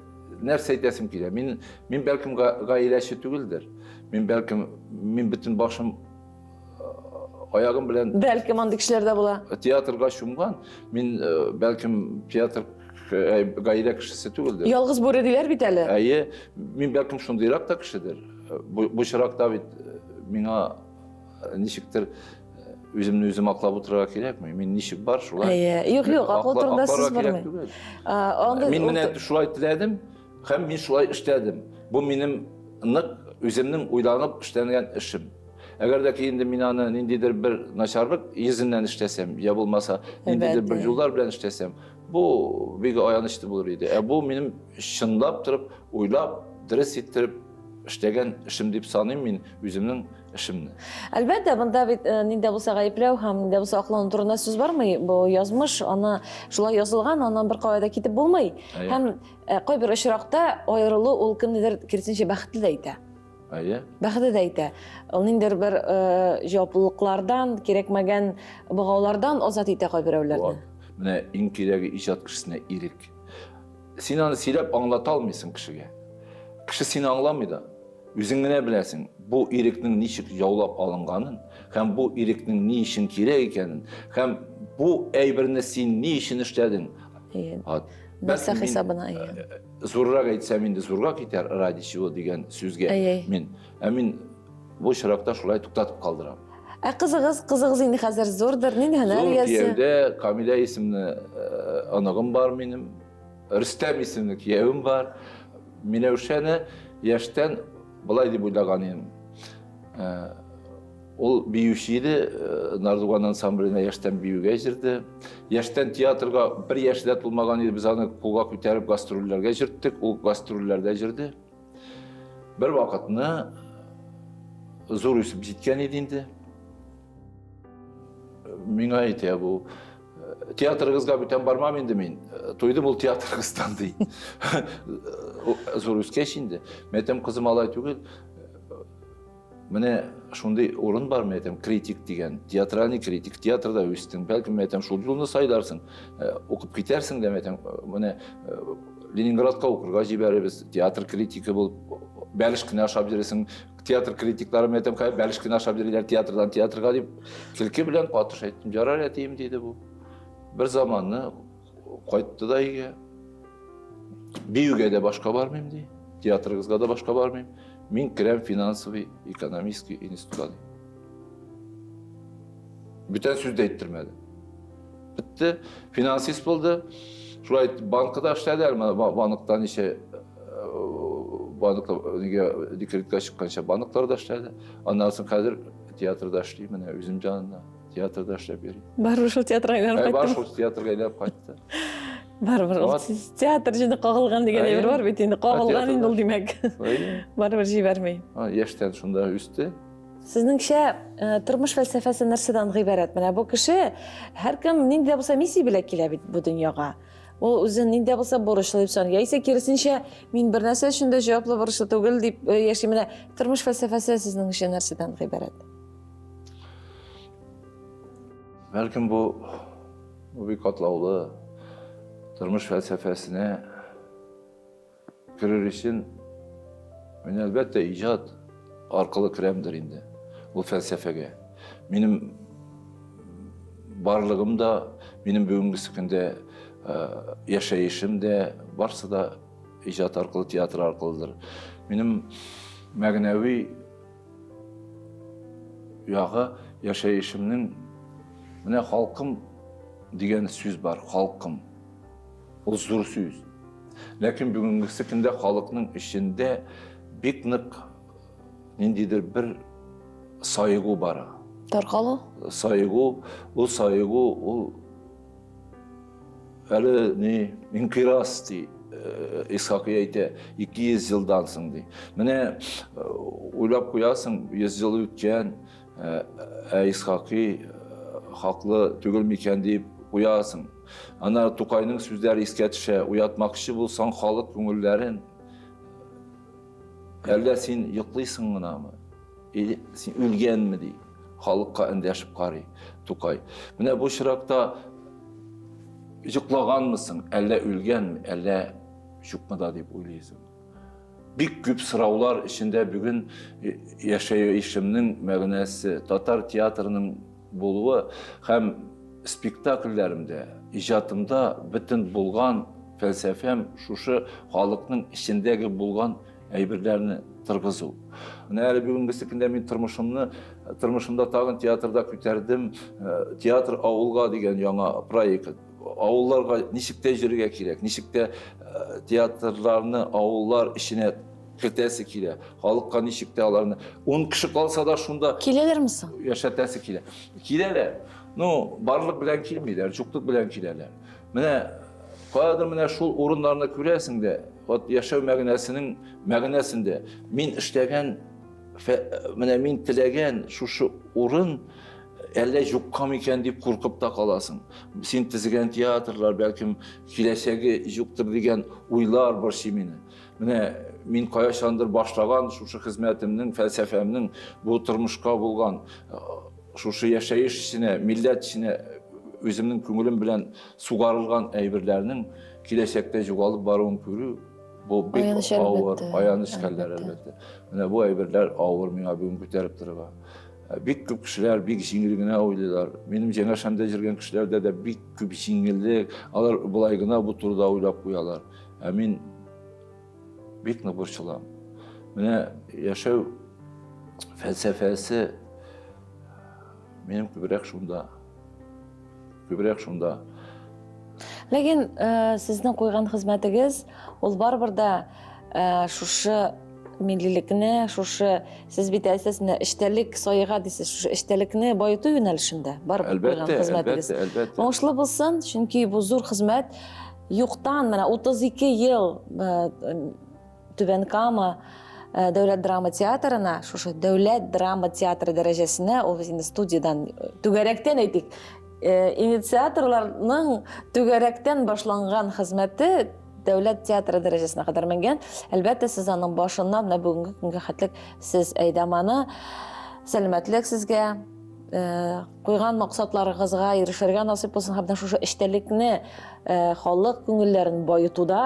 нәрсә әйтәсем килә. Мин бәлкем гаиләче түгелдер. Мин бөтен башым аягым белән бәлкем андый кешеләр дә була. Театрга чумган. Мин бәлкем театр гаилә кешесе түгелдер. Ялгыз бүре диләр бит әле. Әйе, мин бәлкем шундыйрак та кешедер. Бу чиракта бит миңа ничектер үземне үзем аклап утырырга кирәкми. Мин ничек бар шулай. Әйе, юк, аклау турында сүз бармый. Мин менә шулай теләдем, һәм мин шулай эшләдем. Бу минем нык үземнең уйланып эшләнгән эшем. Әгәр дә инде мин аны ниндидер бер начарлык йөзеннән эшләсәм, я булмаса ниндидер бер юллар белән эшләсәм, бу бик аянычлы булыр иде. Бу минем чынлап торып, уйлап, дөрес иттереп эшләгән эшем дип саныйм мин үземнең эшемне. Әлбәттә, монда бит нинде булса гаепләү һәм нинде булса аклау турында сүз бармый. Бу язмыш, аны шулай язылган, аннан бер кайда китеп булмый. Һәм кайбер очракта аерылу ул кемнедер кирсенчә бәхетле дә итә. Әйе. Бәхетле дә итә. Ул ниндидер бер җаваплылыклардан, кирәкмәгән богаулардан азат итә кайберәүләрне. Менә иң кирәге иҗат кешесенә ирек. Син аны сөйләп аңлата алмыйсың кешегә. Кеше сине аңламый да. Үзең генә беләсең, бу ирекнең ничек яулап алынганын, һәм бу ирекнең ни өчен кирәк икәнен, һәм бу әйберне син ни өчен эшләдең. Нәрсә хисабына. Зуррак әйтсәм инде зурга китәр ради чего дигән сүзгә мин бу чиракта шулай туктатып калдырам. Кызыгыз инде хәзер зурдыр, нинди һөнәр иясе? Кияүдә Камилә исемле анагым бар минем, Рөстәм исемле кияүем бар. Миләүшәне яшьтән былай дип уйлаган идем. Ул биюче иде, Нардуган ансамбленә яшьтән биюгә җирде. Яшьтән театрга бер яшьдә тулмаган иде, без аны кулга күтәреп гастрольләргә җирттек, ул гастрольләрдә җирде. Бер вакытны зур үсеп җиткән иде инде. Миңа әйтә бу театрыгызга бүтән бармам инде мин. Туйдым ул театрыгыздан ди. Зур үскәч инде. Мәтәм кызым алай түгел. Менә шундый урын бар мәтәм критик дигән, театральный критик. Театрда үстең, бәлкем мәтәм шул юлны сайларсың. Укып китәрсең дә мәтәм. Менә Ленинградка укырга җибәрәбез. Театр критике булып бәлеш кенә ашап йөресең. Театр критиклары мәтәм кая бәлеш кенә ашап йөриләр театрдан театрга дип. Килке белән катыш әйттем. Ярар әтием диде бу. Bir zamanlı kayıttı da iyi. Biюгә дә башка бармыйм ди. Театрыгызга да башка бармыйм. Мин керәм финансовый, экономический институтка. Бүтән сүз дә әйттермәде. Битте, финансист булды. Шулай банкта эшләде, банкта ничә банкта нигә декретка чыкканча банкларда эшләде. Аннан соң хәзер театрда эшли, менә үзем җанында. Театрда эшләп йөри. Барыбер шул театрга әйләнеп кайтты. Бар шул театрга әйләнеп кайтты. Барыбер театр җине кагылган дигән әйбер бар бит инде, кагылган инде ул димәк. Барыбер җибәрмәй. Яшьтән шунда үсте. Сезнеңчә тормыш фәлсәфәсе нәрсәдән гыйбарәт? Менә бу кеше һәркем нинди булса миссия белән килә бит бу дөньяга. Ул үзен нинди булса бурычлы дип саный. Яисә киресенчә мин бер нәрсә өчен дә җаваплы бурычлы түгел дип яши. Менә тормыш фәлсәфәсе сезнеңчә нәрсәдән гыйбарәт? Бәлкем бу бик катлаулы тормыш фәлсәфәсенә керер өчен мин әлбәттә иҗат аркылы керәмдер инде ул фәлсәфәгә. Минем барлыгым да, минем бүгенге көндә яшәешем дә барсы да иҗат аркылы, театр аркылыдыр. Минем мәгънәви ягы яшәешемнең менә халкым дигән сүз бар, халкым. Ул зур сүз. Ләкин бүгенге көндә халыкның эчендә бик нык ниндидер бер сайгу бара. Таркалу? Сайгу, ул әле ни инкирас ди. Исхак әйтә, 200 елдан соң ди. Менә уйлап куясың, 100 ел үткән, Исхакый хаклы түгел микән дип уясың. Ана Тукайның сүзләре искә төшә, уятмакчы булсаң халык күңелләрен. Әллә син йоклыйсың гынамы? Син үлгәнме ди? халыкка эндәшеп карый Тукай. Менә бу чиракта йоклаганмысың, әллә үлгәнме, әллә юкмыда дип уйлыйсың. Бик күп сораулар içinde bugün yaşayışımның мәгънәсе, татар театрының булуы һәм спектакльләремдә, иҗатымда бөтен булган фәлсәфәм шушы халыкның içindәге булган әйберләрне тыргызу. Менә әле бүгенге көндә мин тормышымда тагын театрда күтәрдем. Театр авылга дигән яңа проект. Авылларга ничек тә җиргә кирәк, ничек тә театрларны авыллар içine кертәсе килә. Халыкка ничек тә аларны 10 кеше калса да шунда Киләләр мисың? яшәтәсе килә. Киләләр. Ну, барлык белән килмиләр, җуклык белән киләләр. Менә кайдыр менә шул урыннарны күрәсең дә, вот яшәү мәгънәсендә мин эшләгән, менә мин теләгән шушы урын әллә юккамы икән дип куркып та каласың. Син төзегән театрлар бәлкем киләчәге юктыр дигән уйлар борчый мине. Менә мин кайчандыр башлаган шушы хезмәтемнең, фәлсәфәмнең бу тормышка булган шушы яшәеш içine, милләт içine үземнең күңелем белән сугарылган әйберләрнең киләчәктә югалып баруын күрү бу бик авыр, аяныч хәлләр әлбәттә. Менә бу әйберләр авыр миңа бүген күтәреп торырга. Бик күп кешеләр бик җиңел генә уйлыйлар. Минем җиңәшәмдә җиргән кешеләрдә дә бик күп җиңеллек, алар булай гына бу турыда уйлап куялар. Ә мин бик нык борчылам. Менә яшәү фәлсәфәсе минем күбрәк шунда. Ләкин сезнең куйган хезмәтегез ул барыбер да шушы миллилекне, шушы сез бит әсәсендә эчтәлек сайыга дисез, шушы эчтәлекне байыту юнәлешендә барыбер куйган хезмәтегез. Уңышлы булсын, чөнки бу зур хезмәт юктан менә 32 ел Түбән Кама Дәүләт драма театрына, шушы Дәүләт драма театры дәрәҗәсенә, ул инде студиядан түгәрәктән әйтик, инициаторларның түгәрәктән башланган хезмәте Дәүләт театры дәрәҗәсенә кадәр менгән. Әлбәттә, сез аның башыннан менә бүгенге көнгә хәтлек сез әйдәманы, сәламәтлек сезгә, куйган максатларыгызга ирешергә насыйп булсын һәм шушы эчтәлекне халык күңелләрен байытуда,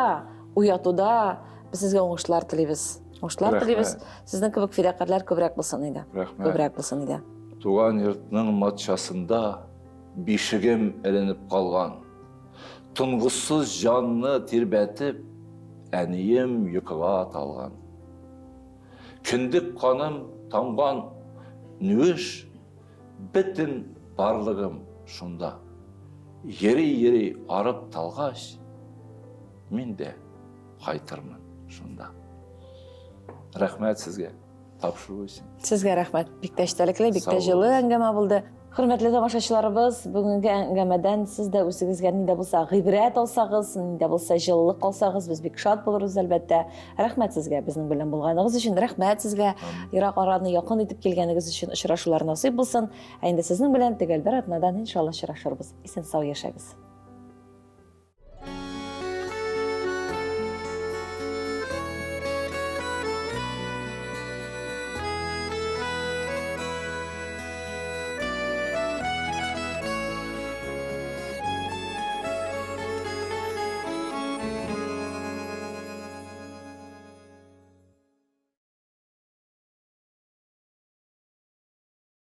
уятуда biz sizə uğuşlar tiləyibіз. Uğuşlar tiləyibіз. Sizdən kibik fidakərlər köbrək bulsun idi. Köbrək bulsun idi. Туган йортның матчасында бишігім әленіп қалған. Тұңғысыз жанны тирбәтіп, әнейім йықыға талған. Күндік қаным тамған нүш, бітін барлығым шунда. Ері арып талғаш, мен де қайтырмын шунда. Рәхмәт сезгә тапшыру өчен. Сезгә рәхмәт. Бик тә эчтәлекле, бик тә җылы әңгәмә булды. Хөрмәтле тамашачыларыбыз, бүгенге әңгәмәдән сез дә үзегезгә нидә булса гыйбрәт алсагыз, нидә булса җылылык алсагыз, без бик шат булырбыз әлбәттә. Рәхмәт сезгә безнең белән булганыгыз өчен, рәхмәт сезгә ерак араны якын итеп килгәнегез өчен. Очрашулар насыйп булсын. Ә инде сезнең белән төгәл бер атнадан иншалла очрашырбыз. Исән сау яшәгез.